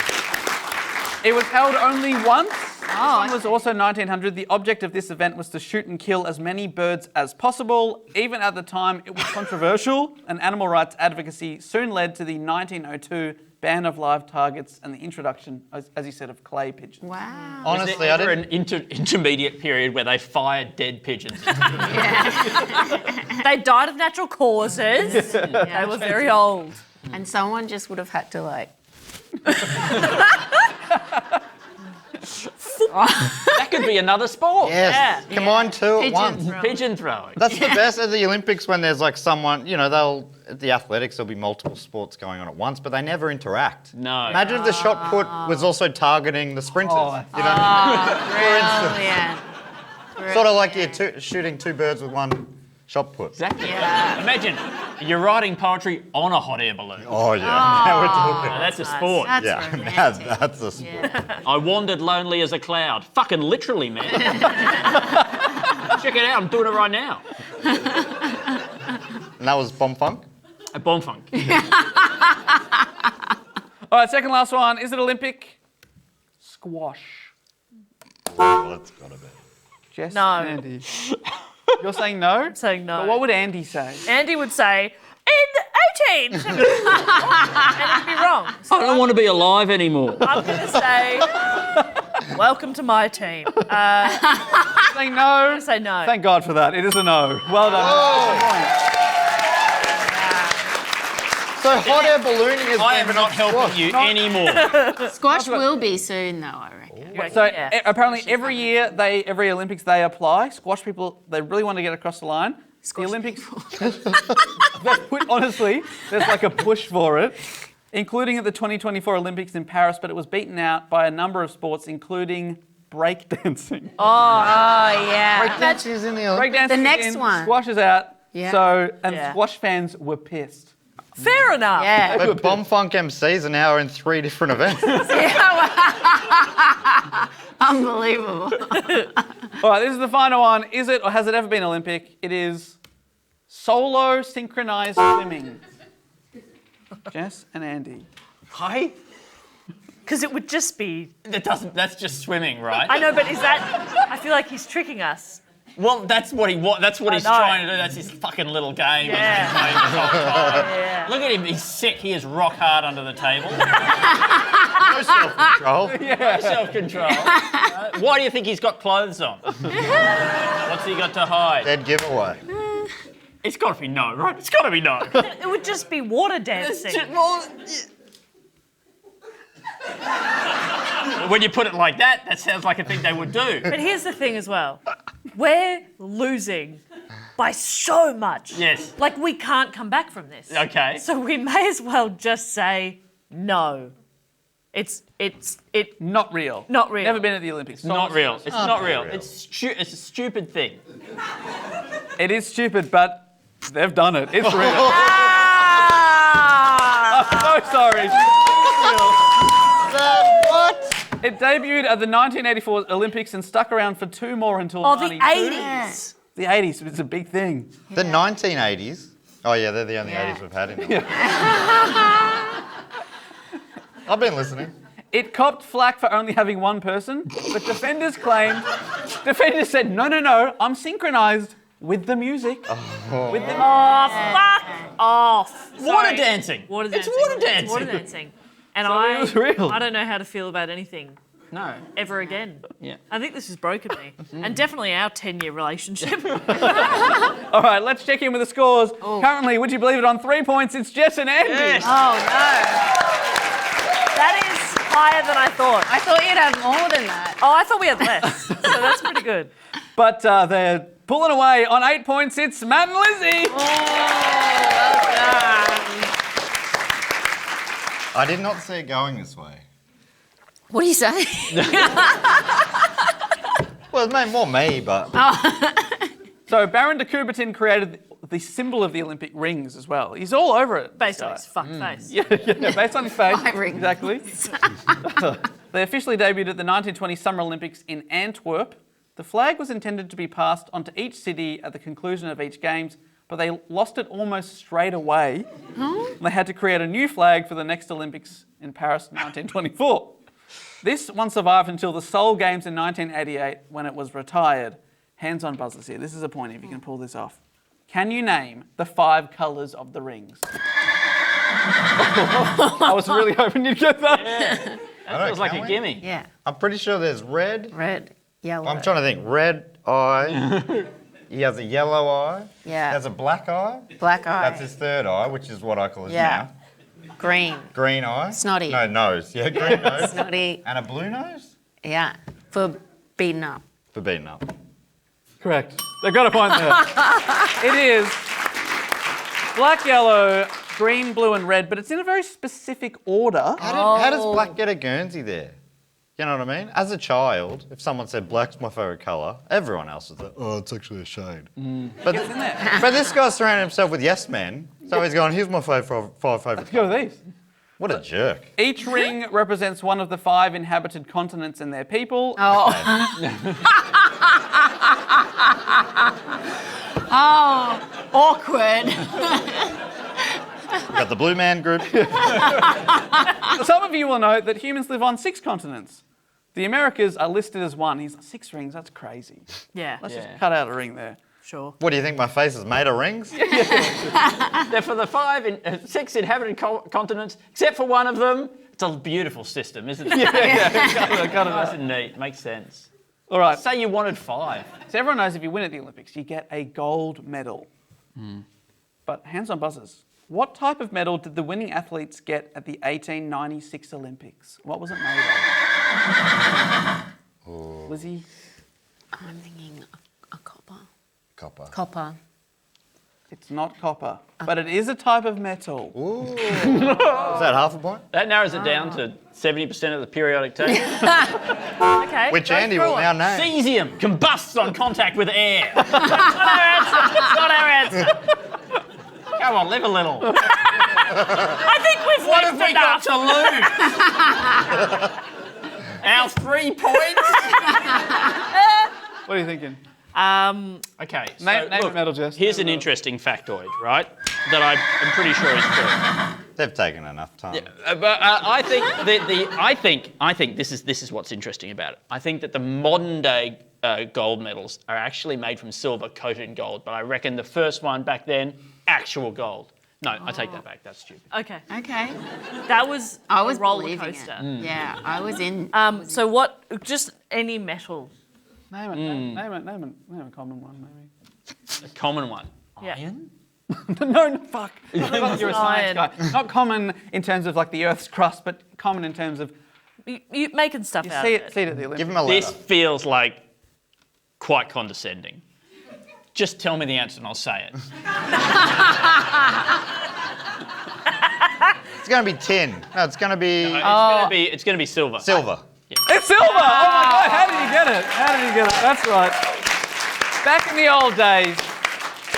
It was held only once. Oh, It was also 1900. The object of this event was to shoot and kill as many birds as possible. Even at the time, it was controversial, and animal rights advocacy soon led to the 1902 ban of live targets and the introduction, as you said, of clay pigeons. Wow. Honestly, Was I there didn't. ever an intermediate period where they fired dead pigeons? They died of natural causes. They were very old. And someone just would have had to That could be another sport. Yes. Yeah. Combine two at Pigeon once. throwing. Pigeon throwing. That's the best at the Olympics when there's like someone, at the athletics there'll be multiple sports going on at once, but they never interact. No. Imagine if the shot put was also targeting the sprinters. Oh, Brilliant. Sort of like you're shooting two birds with one shot put. Exactly. Yeah. Imagine you're writing poetry on a hot air balloon. Oh yeah, now we're talking. That's a sport. That's Yeah, romantic. that's a sport. Yeah. I wandered lonely as a cloud. Fucking literally, man. Check it out. I'm doing it right now. And that was Bomb Funk? A bomb funk. All right, second last one. Is it Olympic? Squash. Well, that's gotta be. Jess No. and Andy. You're saying no? Saying no. But what would Andy say? Andy would say, in protein. And it'd be wrong. So I don't want to be alive anymore. I'm going to say, welcome to my team. Say no. Say no. Thank God for that. It is a no. Well done. So hot air ballooning is I am not helping you anymore. Squash will be soon, though, I reckon. So Yeah. apparently every Olympics they apply. Squash people, they really want to get across the line. The Olympics, honestly, there's like a push for it, including at the 2024 Olympics in Paris, but it was beaten out by a number of sports, including breakdancing. Oh, yeah. Breakdancing is in the Olympics. Breakdancing The next in, one. Squash is out. Yeah. So, and Yeah. squash fans were pissed. Fair enough. Yeah. But Bomb Funk MCs are now in 3 different events. Unbelievable. All right, this is the final one. Is it or has it ever been Olympic? It is solo synchronized swimming. Jess and Andy. Hi? Because it would just be. That's just swimming, right? I know, but is that? I feel like he's tricking us. Well, that's what that's what he's know. trying to do. That's his fucking little game. Yeah. He's been playing this whole time. Yeah. Look at him. He's sick. He is rock hard under the table. No self-control. No self-control. Why do you think he's got clothes on? What's he got to hide? Dead giveaway. It's got to be no, right? It's got to be no. It would just be water dancing. When you put it like that, that sounds like a thing they would do. But here's the thing as well. We're losing by so much. Yes. Like, we can't come back from this. Okay. So we may as well just say no. It's Not real. Not real. Never been at the Olympics. Not real. It's not real. real. It's a stupid thing. It is stupid, but they've done it. It's real. Ah! I'm so sorry. What? It debuted at the 1984 Olympics and stuck around for 2 more until Oh, the 92. 80s. The 80s, it's a big thing. The 1980s. Oh yeah, they're the only 80s we've had in there. I've been listening. It copped flack for only having one person, but defenders said, no, I'm synchronized with the music. With the Oh, fuck off. Water Sorry. dancing. Water It's dancing. water dancing. Water dancing. And So it was real. I don't know how to feel about anything No. ever again. Yeah. I think this has broken me. And definitely our 10-year relationship. All right, let's check in with the scores. Currently, would you believe it, on 3 points, it's Jess and Andy. Yes. Oh, no. That is higher than I thought. I thought you'd have more than that. Oh, I thought we had less. So that's pretty good. But they're pulling away on 8 points, it's Matt and Lizzie. I did not see it going this way. What do you say? Well, it made more me, but So Baron de Coubertin created the symbol of the Olympic rings as well. He's all over it. Based on his fucked face. Yeah, based on his face. My rings. Exactly. They officially debuted at the 1920 Summer Olympics in Antwerp. The flag was intended to be passed onto each city at the conclusion of each games, but they lost it almost straight away. They had to create a new flag for the next Olympics in Paris in 1924. This one survived until the Seoul Games in 1988 when it was retired. Hands on buzzers here. This is a point if you can pull this off. Can you name the 5 colours of the rings? I was really hoping you'd get that. That feels like a gimme. Yeah. I'm pretty sure there's red. Red, yellow. I'm trying to think. Red eye. He has a yellow eye. Yeah. He has a black eye. Black eye. That's his third eye, which is what I call his Yeah. mouth. Green. Green eye. Snotty. No, nose. Yeah, green nose. Snotty. And a blue nose Yeah. For beaten up. for beating up. Correct. They've got a point there. It is black, yellow, green, blue and red, but it's in a very specific order. How does black get a Guernsey there? You know what I mean? As a child, if someone said black's my favourite colour, everyone else would say, oh, it's actually a shade. But, It's in there. but this guy's surrounded himself with yes men, so he's going, here's my 5 favourite Go colours. with these. What a jerk. Each ring represents one of the 5 inhabited continents and their people. Oh. Oh, awkward. Got the blue man group. Some of you will know that humans live on 6 continents. The Americas are listed as 1. He's like, 6 rings, that's crazy. Yeah. Let's just cut out a ring there. Sure. What do you think? My face is made of rings? They're for the 6 inhabited continents, except for one of them. It's a beautiful system, isn't it? Nice and neat. Makes sense. All right. Say you wanted 5. So everyone knows if you win at the Olympics, you get a gold medal. But hands on buzzers. What type of medal did the winning athletes get at the 1896 Olympics? What was it made of? Lizzie? I'm thinking a copper. Copper. Copper. It's not copper, but it is a type of metal. Ooh. Is that half a point? That narrows it down to 70% of the periodic table. Okay. Which go Andy through will it. now name. Cesium combusts on contact with air. That's not our answer. That's not our answer. Come on, live a little. I think we've What have we got enough. to lose? Our 3 points? What are you thinking? Okay, so Name a look, medal, Jess. here's an interesting factoid, right? That I'm pretty sure is true. They've taken enough time. But I think I think this is what's interesting about it. I think that the modern day gold medals are actually made from silver coated in gold, but I reckon the first one back then, actual gold. No, I take that back. That's stupid. Okay. Okay. That was I was a roller believing it. coaster. Yeah, I was in. So what? Just any metal. Name it. Name a common one, maybe. A common one. Yeah. Iron? No, fuck. You're a science Iron. guy. Not common in terms of like the Earth's crust, but common in terms of You making stuff you out see of it at the Olympics. Give him a This letter. feels like quite condescending. Just tell me the answer and I'll say it. It's going to be tin. No, it's going to be It's gonna be silver. silver. It's silver! Oh my God, how did you get it? How did you get it? That's right. Back in the old days,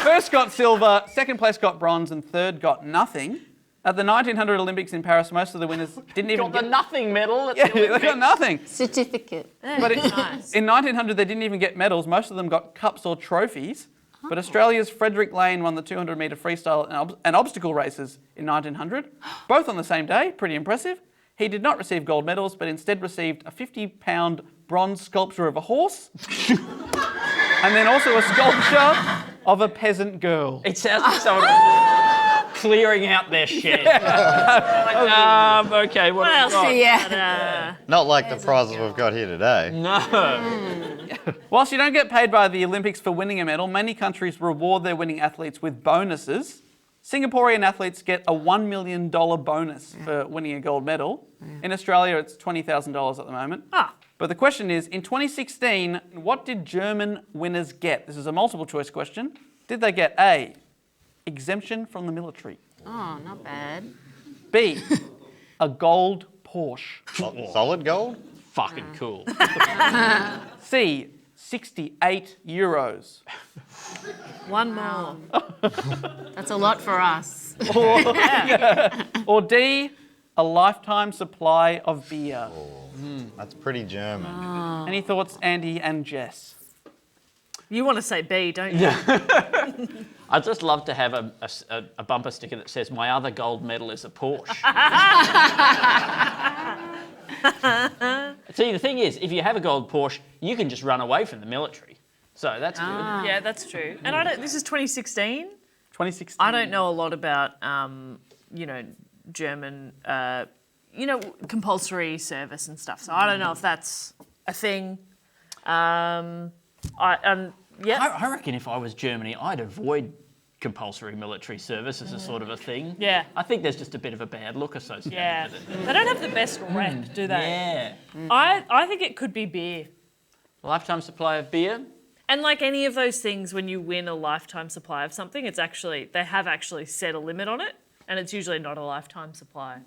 first got silver, second place got bronze, and third got nothing. At the 1900 Olympics in Paris, most of the winners didn't even Got the get... nothing medal. At Yeah, the they got Olympics. nothing. Certificate. But Nice. in 1900, they didn't even get medals. Most of them got cups or trophies. But Australia's Frederick Lane won the 200-metre freestyle and obstacle races in 1900, both on the same day. Pretty impressive. He did not receive gold medals, but instead received a 50-pound bronze sculpture of a horse, and then also a sculpture of a peasant girl. It sounds like someone clearing out their shed. Okay, what have we got? Yeah. Not like the prizes we've got here today. No. Whilst you don't get paid by the Olympics for winning a medal, many countries reward their winning athletes with bonuses. Singaporean athletes get a $1 million bonus for winning a gold medal. In Australia, it's $20,000 at the moment. But the question is, in 2016, what did German winners get? This is a multiple choice question. Did they get A, exemption from the military? Oh, not bad. B, a gold Porsche? Solid gold? Fucking cool. C, 68 euros? One more. That's a lot for us. Or D, a lifetime supply of beer? That's pretty German. Any thoughts, Andy and Jess? You want to say B, don't you? I'd just love to have a bumper sticker that says, "My other gold medal is a Porsche." See, the thing is, if you have a gold Porsche, you can just run away from the military. So that's good. Yeah, that's true. And I don't. This is 2016. 2016. I don't know a lot about, German, compulsory service and stuff. So I don't know if that's a thing. Yeah. I reckon if I was Germany, I'd avoid compulsory military service as a sort of a thing. Yeah. I think there's just a bit of a bad look associated Yeah. with it. They don't have the best rep, do they? Yeah. I think it could be beer. Lifetime supply of beer. And like any of those things, when you win a lifetime supply of something, they have actually set a limit on it, and it's usually not a lifetime supply.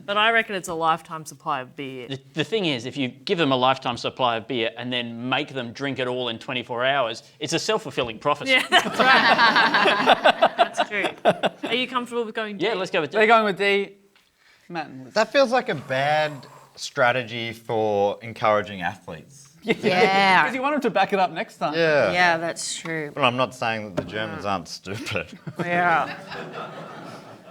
But I reckon it's a lifetime supply of beer. The thing is, if you give them a lifetime supply of beer and then make them drink it all in 24 hours, it's a self-fulfilling prophecy. Yeah, that's right. That's true. Are you comfortable with going D? Yeah, let's go with They're going with D. Matt and Liz. That feels like a bad strategy for encouraging athletes. Because Yeah. you want them to back it up next time. Yeah. Yeah, that's true. Well, I'm not saying that the Germans aren't stupid. Yeah.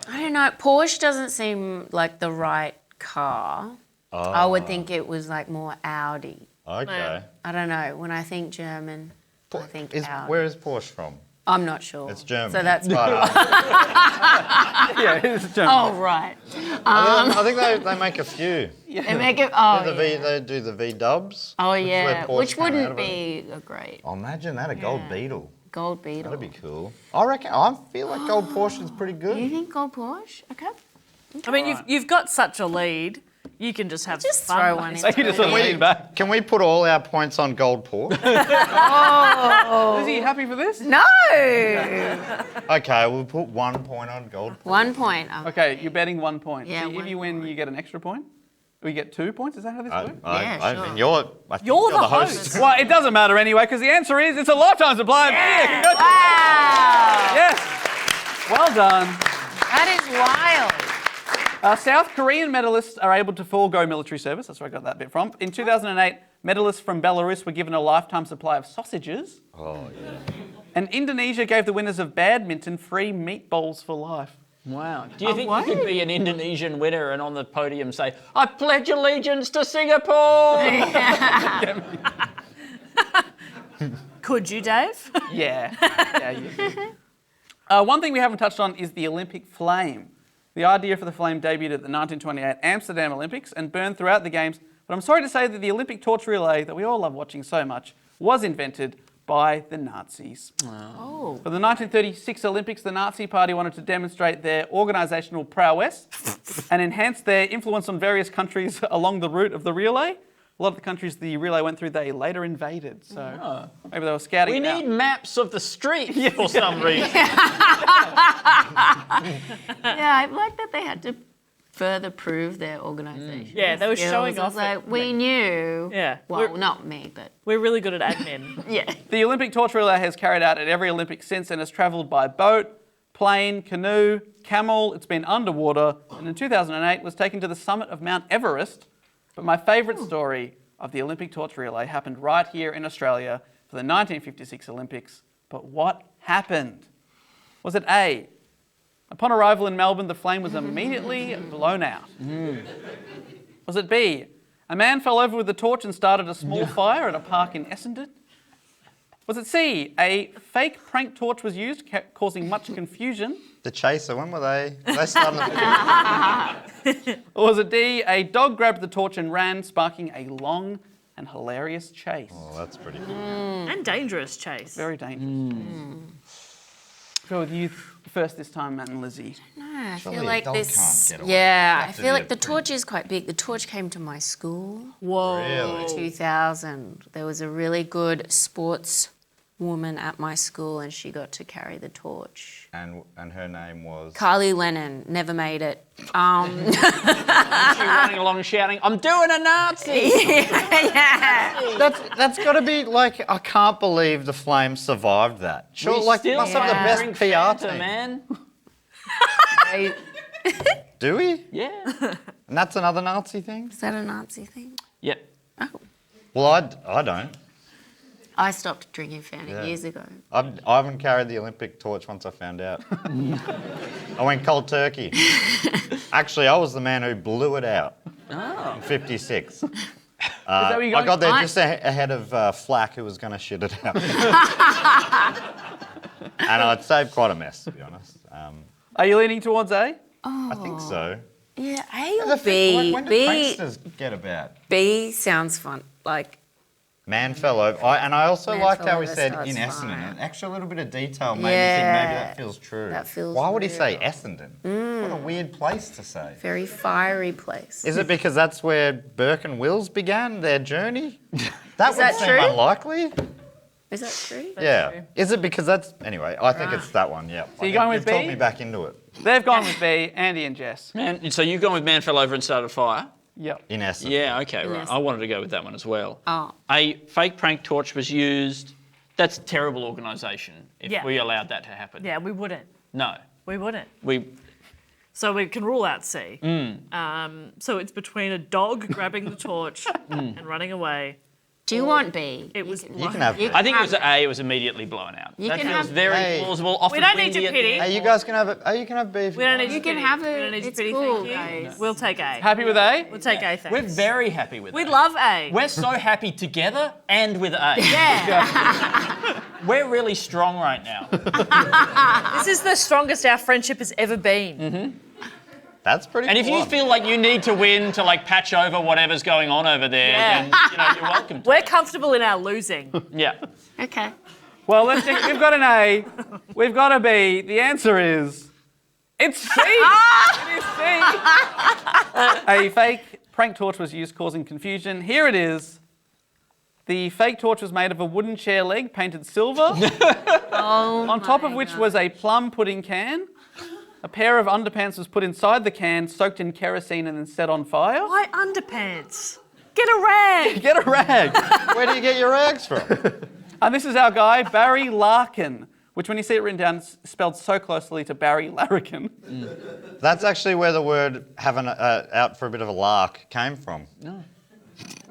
I don't know. Porsche doesn't seem like the right car. I would think it was like more Audi. Okay. I don't know. When I think German, I think out. Where is Porsche from? I'm not sure. It's German. So that's But, Yeah, it's German. oh right. I think they make a few. They make it. Oh yeah. They do the V Dubs. Oh which is where yeah. Porsche Which came out wouldn't of it. be a great Oh, imagine that, a gold Beetle. gold beetle. That'd be cool. I reckon. I feel like gold Porsche is pretty good. You think gold Porsche? Okay. I mean, you've got such a lead. You can just have Just fun. throw one in. So you just sort of lean back. Can we put all our points on gold Porsche? Is he happy for this? No. Okay, we'll put 1 point on gold Porsche. 1 point. Okay, you're betting 1 point. Yeah, So if 1 you win, point. you get an extra point? We get 2 points? Is that how this works? Yeah, I sure. mean, you're You're the host. Well, it doesn't matter anyway, because the answer is it's a lifetime supply of beer. Congratulations. Wow. Yes. Well done. That is wild. South Korean medalists are able to forego military service. That's where I got that bit from. In 2008, medalists from Belarus were given a lifetime supply of sausages. Oh, yeah. And Indonesia gave the winners of badminton free meatballs for life. Wow. Do you think you could be an Indonesian winner and on the podium say, I pledge allegiance to Singapore? Could you, Dave? Yeah. Yeah, you do. One thing we haven't touched on is the Olympic flame. The idea for the flame debuted at the 1928 Amsterdam Olympics and burned throughout the Games. But I'm sorry to say that the Olympic torch relay that we all love watching so much was invented by the Nazis. Oh. For the 1936 Olympics, the Nazi Party wanted to demonstrate their organisational prowess and enhance their influence on various countries along the route of the relay. A lot of the countries the relay went through, they later invaded. So maybe they were scouting We it out. need maps of the street for some reason. Yeah, I like that they had to further prove their organisation. Yeah, they were skills. showing I was off it. like, we knew. Yeah. Well, not me, but We're really good at admin. yeah. The Olympic torch relay has carried out at every Olympics since and has travelled by boat, plane, canoe, camel. It's been underwater, and in 2008 was taken to the summit of Mount Everest. But my favourite story of the Olympic torch relay happened right here in Australia for the 1956 Olympics. But what happened? Was it A, upon arrival in Melbourne, the flame was immediately blown out? Was it B, a man fell over with the torch and started a small fire at a park in Essendon? Was it C, a fake prank torch was used, causing much confusion? The Chaser, when were they? They started. Or was it D, a dog grabbed the torch and ran, sparking a long and hilarious chase? Oh, that's pretty good. And dangerous chase. Very dangerous. Go with you first this time, Matt and Lizzie. No, I Surely feel a like dog this. can't get away. Yeah, I Have to feel be like a the pretty- torch is quite big. The torch came to my school. Whoa. Really? 2000. There was a really good sports woman at my school, and she got to carry the torch. And her name was. Carly Lennon never made it. She running along shouting, I'm doing a Nazi! yeah. That's got to be like, I can't believe the flame survived that. Sure, We like still must have the best drink PR Fanta, team. man. Do we? Yeah. And that's another Nazi thing. Is that a Nazi thing? Yep. Oh. Well, I don't. I stopped drinking Fanta Yeah. years ago. I haven't carried the Olympic torch once I found out. I went cold turkey. Actually, I was the man who blew it out in '56. that where you're I got there going? just ahead of Flack, who was going to shit it out. And I'd saved quite a mess, to be honest. Are you leaning towards A? I think so. Yeah, A or B? When do B, pranksters get about? B sounds fun. Like, Man fell over. And I also Man liked fell how he over said starts in fire. Essendon. An extra little bit of detail made me think Yeah, maybe that feels true. that feels Why would he say real. Essendon? What a weird place to say. very fiery place. Is it because that's where Burke and Wills began their journey? That would that seem true? unlikely. Is that true? Yeah. Is it because that's... Anyway, I think it's that one, yeah. So you're going with You've talked B? me back into it. They've gone with B, Andy and Jess. Man, so you've gone with Man Fell Over and Started a Fire? Yep. In essence. Yeah, okay, right. Yes. I wanted to go with that one as well. Oh. A fake prank torch was used. That's terrible organisation if Yeah. we allowed that to happen. Yeah, we wouldn't. No. We wouldn't. We So we can rule out C. So it's between a dog grabbing the torch and running away, Do you want B? It was. You can have. I think it was A. It was immediately blown out. You That can feels have- very Hey. plausible. Often We don't need to windy at the pity. end. Hey, you guys can have it. Oh, you can have B. If We don't need You to can pity. have We it. don't need to It's pity, cool, thank you. guys. We'll take A. Happy with A? We'll take A, thanks. We're very happy with We that. love A. We're so happy together and with A. Yeah. We're really strong right now. This is the strongest our friendship has ever been. Mm-hmm. That's pretty. And if you full on. feel like you need to win to like patch over whatever's going on over there, Yeah. then you're welcome to. We're comfortable in our losing. Yeah. Okay. Well, let's check. We've got an A. We've got a B. The answer is... It's C! It is C! A fake prank torch was used, causing confusion. Here it is. The fake torch was made of a wooden chair leg painted silver, on top of which was a plum pudding can. A pair of underpants was put inside the can, soaked in kerosene and then set on fire. Why underpants? Get a rag. Get a rag. Where do you get your rags from? And this is our guy, Barry Larkin, which when you see it written down, is spelled so closely to Barry Larrikin. That's actually where the word having out for a bit of a lark came from.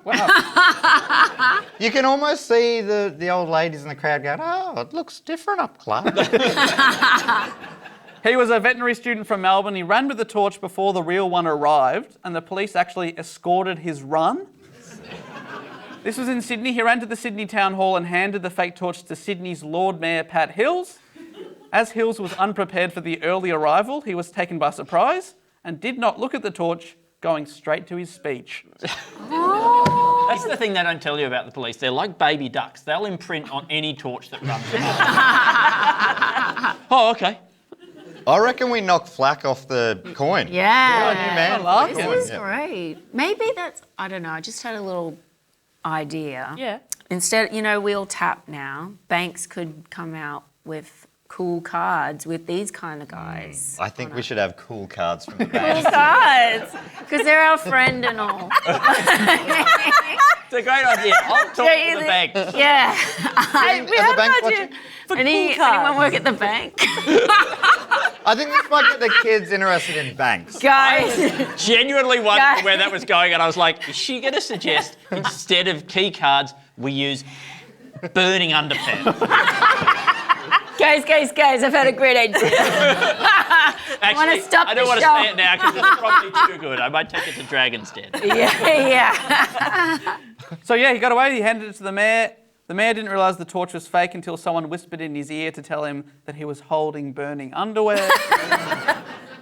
Wow. You can almost see the old ladies in the crowd going, "Oh, it looks different up close." He was a veterinary student from Melbourne. He ran with the torch before the real one arrived, and the police actually escorted his run. This was in Sydney. He ran to the Sydney Town Hall and handed the fake torch to Sydney's Lord Mayor, Pat Hills. As Hills was unprepared for the early arrival, he was taken by surprise and did not look at the torch, going straight to his speech. That's the thing they don't tell you about the police. They're like baby ducks. They'll imprint on any torch that runs them. Oh, okay. I reckon we knock flack off the coin. Yeah. Good on you, man. Larkin. This is Yeah. great. Maybe that's, I don't know, I just had a little idea. Yeah. Instead, we'll tap now. Banks could come out with cool cards with these kind of guys. I think we should have cool cards from the Cool bank. cards. Because they're our friend and all. It's a great idea. I'll talk to the bank. Yeah. Are the bank watching? For Anyone cool cards. work at the bank? I think this might get the kids interested in banks. Guys. Genuinely wondered Guys. where that was going, and I was like, is she going to suggest instead of key cards, we use burning underpants? Guys, I've had a great idea. Actually, stop I don't the want to show. say it now because it's probably too good. I might take it to Dragon's Den. yeah. So yeah, he got away. He handed it to the mayor. The mayor didn't realise the torch was fake until someone whispered in his ear to tell him that he was holding burning underwear.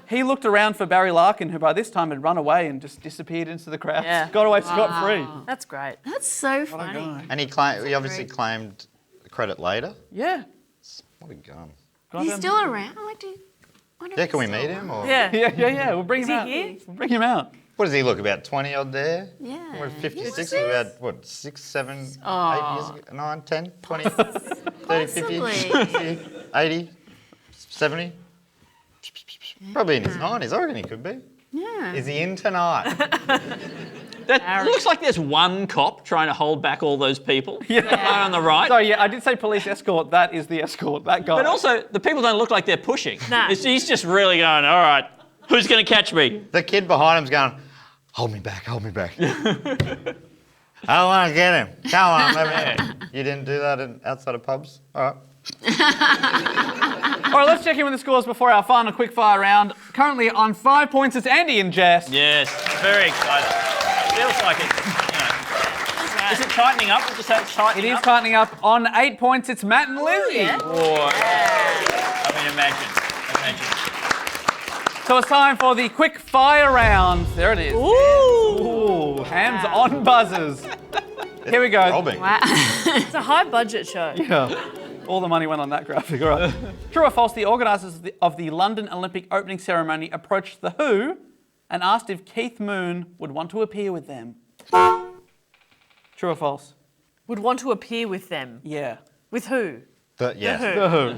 He looked around for Barry Larkin, who by this time had run away and just disappeared into the crowd. Yeah. Got away scot-free. That's great. That's so funny. And he obviously claimed credit later. Yeah. What a gun. He's still around? Yeah, can we meet him? Or Yeah. Yeah. We'll bring him he out. here? We'll bring him out. what does he look, about 20 odd there? Yeah. We're 56, What's we're this? about, what, 6, 7, 8 years Aw. ago? 9, 10, 20, 30, 50, Possibly. 60, 80, 70? Probably in his 90s, I reckon he could be. Yeah. Is he in tonight? That looks like there's one cop trying to hold back all those people. Yeah. That guy on the right. So yeah, I did say police escort. That is the escort. That guy. But also, the people don't look like they're pushing. Nah. He's just really going, all right, who's going to catch me? The kid behind him's going, hold me back, hold me back. I don't want to get him. Come on, let me in. You didn't do that outside of pubs? All right. All right, let's check in with the scores before our final quickfire round. Currently on 5 points, it's Andy and Jess. Yes, very excited. Feels like it's, Is it tightening up? Would you say it's It tightening is up? tightening up. On 8 points, it's Matt and Lizzie. Or, I mean, imagine. So it's time for the quick fire round. There it is. Ooh, hands on buzzers. Here we go. Robbing. Wow. It's a high budget show. Yeah. All the money went on that graphic. All right. True or false, the organisers of the London Olympic opening ceremony approached The Who and asked if Keith Moon would want to appear with them. True or false? Would want to appear with them. Yeah. With who? Yes. The Who.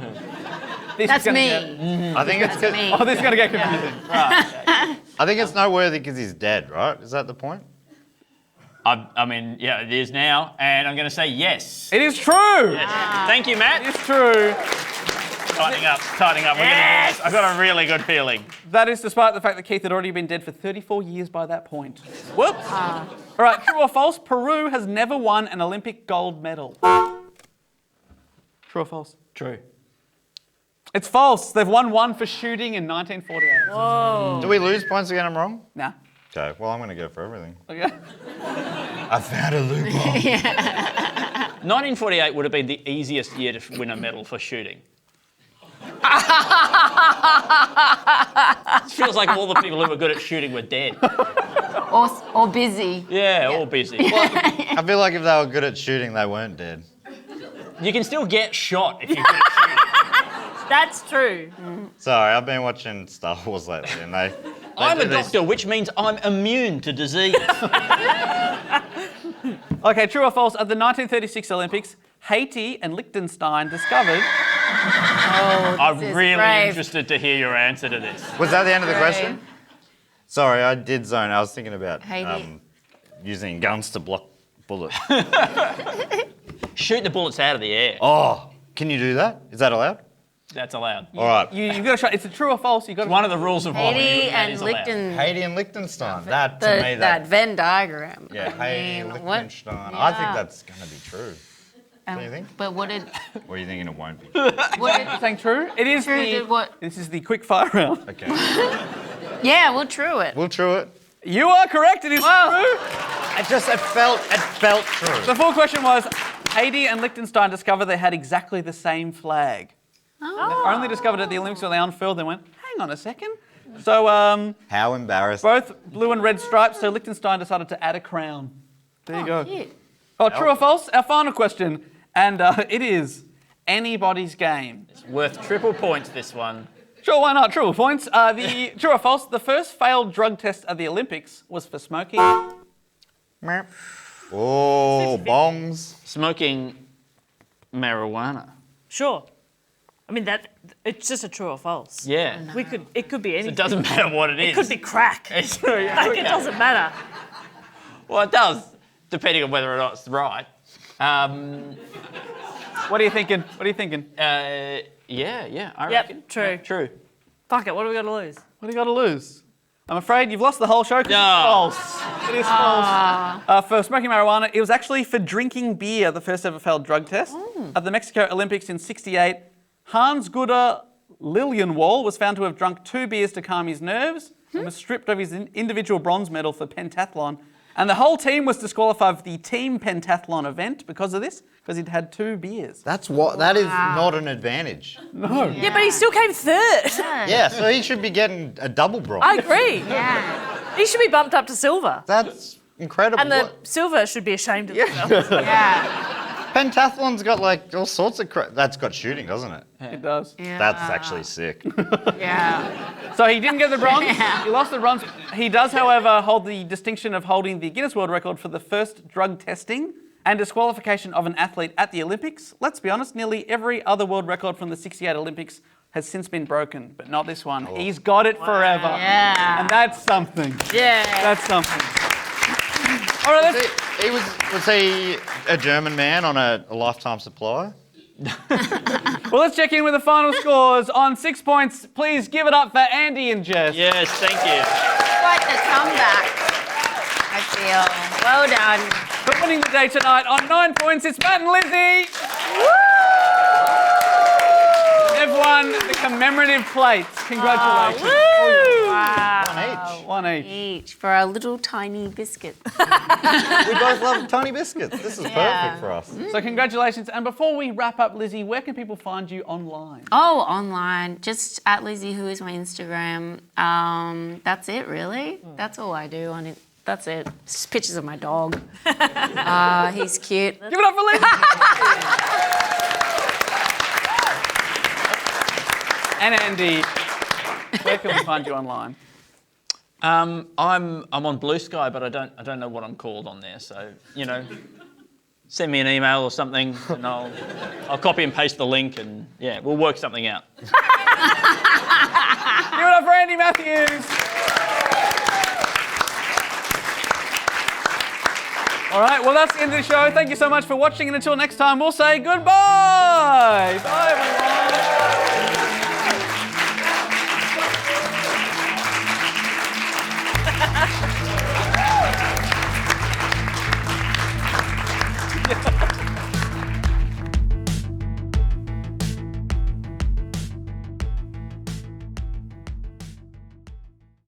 This That's is gonna me. get- I think it's That's me. Oh, this is going to get confusing. I think it's noteworthy because he's dead, right? Is that the point? I mean, yeah, it is now, and I'm going to say yes. It is true. Thank you, Matt. It is true. Tightening up. We're going to do this. I've got a really good feeling. That is despite the fact that Keith had already been dead for 34 years by that point. Whoops. All right, true or false? Peru has never won an Olympic gold medal. True or false? True. It's false. They've won one for shooting in 1948. Whoa. Do we lose points to get them wrong? Nah. Okay, well, I'm going to go for everything. Okay. I found a loophole. 1948 would have been the easiest year to win a medal for shooting. It feels like all the people who were good at shooting were dead. Or busy. Yeah, all busy. I feel like if they were good at shooting, they weren't dead. You can still get shot if you're good at shooting. That's true. Sorry, I've been watching Star Wars lately, and they I'm do a these- doctor, which means I'm immune to disease. Okay, true or false? At the 1936 Olympics, Haiti and Liechtenstein discovered. I'm This is really brave. interested to hear your answer to this. Was that the end of the Brave. question? Sorry, I did zone. I was thinking about Haiti. using guns to block bullets. Shoot the bullets out of the air. Oh, can you do that? Is that allowed? That's allowed. All right. You've got to show. It's a true or false. You've got to. One of the rules of war. Haiti that and is allowed. Liechtenstein. Haiti and Liechtenstein. That to me, That Venn diagram. yeah, Haiti, mean, what- Liechtenstein. I think Yeah. that's going to be true. What do you think? But what did Or are you thinking it won't be? what did saying true? It is True the. did what? This is the quick fire round. Okay. Yeah, we'll true it. We'll true it. You are correct. It is true. It felt true. The full question was: Haiti and Liechtenstein discovered they had exactly the same flag. Oh. They only discovered at the Olympics when they unfurled. They went, hang on a second. So How embarrassing. both blue and red stripes. So Liechtenstein decided to add a crown. There you go. Cute. Oh, true or false? Our final question, and it is anybody's game. It's worth triple points, this one. Sure, why not? True or points. The true or false? The first failed drug test at the Olympics was for smoking. Oh, bombs. Smoking marijuana. Sure. I mean, it's just a true or false. Yeah. It could be anything. It doesn't matter what it is. It could be crack. It's- Like, it doesn't matter. Well, it does, depending on whether or not it's right. What are you thinking? Yeah, I Yep, reckon. true. Yeah, true. Fuck it, what do we got to lose? What do you got to lose? I'm afraid you've lost the whole show 'cause No. it's false. It is false. For smoking marijuana, it was actually for drinking beer, the first ever failed drug test. At the Mexico Olympics in '68, Hans Guder Lilienwall was found to have drunk 2 beers to calm his nerves and was stripped of his individual bronze medal for pentathlon. And the whole team was disqualified for the team pentathlon event because of this, because he'd had 2 beers. That is not an advantage. No. Yeah, but he still came third. Yeah, so he should be getting a double bronze. I agree. Yeah. He should be bumped up to silver. That's incredible. And the silver should be ashamed of himself. Yeah. Pentathlon's got like all sorts of that's got shooting, doesn't it? It does. Yeah. That's actually sick. Yeah. So he didn't get the bronze. Yeah. He lost the bronze. He does, however, hold the distinction of holding the Guinness World Record for the first drug testing and disqualification of an athlete at the Olympics. Let's be honest, nearly every other world record from the '68 Olympics has since been broken, but not this one. He's got it forever. Yeah. And that's something. Yeah. That's something. All right, let's... Was he a German man on a lifetime supply? Well, let's check in with the final scores. On 6 points, please give it up for Andy and Jess. Yes, thank you. Quite the comeback, I feel. Well done. For winning the day tonight, on 9 points, it's Matt and Lizzie. They've won the commemorative plates. Congratulations. Wow. One each. Each for our little tiny biscuits. We both love Tony biscuits. This is perfect for us. So congratulations. And before we wrap up, Lizzie, where can people find you online? Oh, online. Just at Lizzy, who is my Instagram. That's it, really. That's all I do on it. That's it. Just pictures of my dog. He's cute. Give it up for Lizzie. And Andy, where can we find you online? I'm on Blue Sky, but I don't know what I'm called on there. So send me an email or something, and I'll copy and paste the link, and yeah, we'll work something out. Give it up for Andy Matthews. All right, well, that's the end of the show. Thank you so much for watching, and until next time, we'll say goodbye. Bye, everyone.